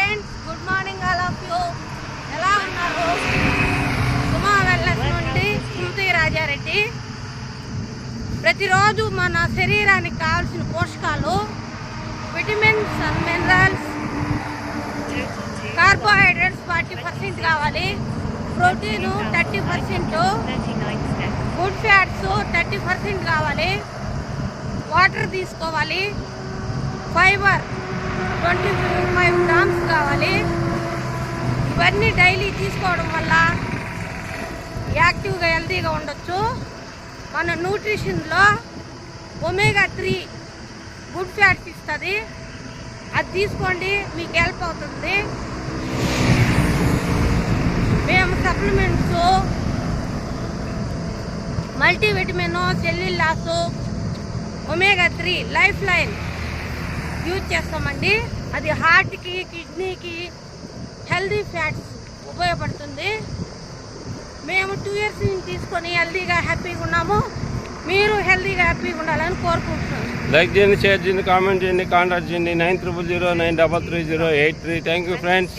Friends, good morning all of you. ఎలా ఉన్నారు? సుమా wellness నుండి స్మృతి రాజారెడ్డి. ప్రతిరోజు మన శరీరానికి కావాల్సిన పోషకాలు, విటమిన్స్ అండ్ మినరల్స్, కార్బోహైడ్రేట్స్ 40% కావాలి, ప్రోటీను 30%, గుడ్ ఫ్యాట్స్ 30% కావాలి, వాటర్ తీసుకోవాలి, ఫైబర్ 25 గ్రామ్స్ కావాలి. ఇవన్నీ డైలీ తీసుకోవడం వల్ల యాక్టివ్గా హెల్తీగా ఉండొచ్చు. మన న్యూట్రిషన్లో ఒమేగా-3 గుడ్ ఫ్యాట్స్ ఇస్తుంది, అది తీసుకోండి, మీకు హెల్ప్ అవుతుంది. మేము supplements, multivitamin, సెల్యులాసు, ఒమేగా-3 life line use చేస్తామండి. అది హార్ట్కి, కిడ్నీకి, హెల్దీ ఫ్యాట్స్ ఉపయోగపడుతుంది. మేము 2 years నుంచి తీసుకొని హెల్తీగా హ్యాపీగా ఉన్నాము. మీరు హెల్తీగా హ్యాపీగా ఉండాలని కోరుకుంటున్నాను. లైక్ చేయండి, షేర్ చేయండి, కామెంట్ చేయండి, కాంటాక్ట్ చేయండి 9300 933 083. Thank you friends.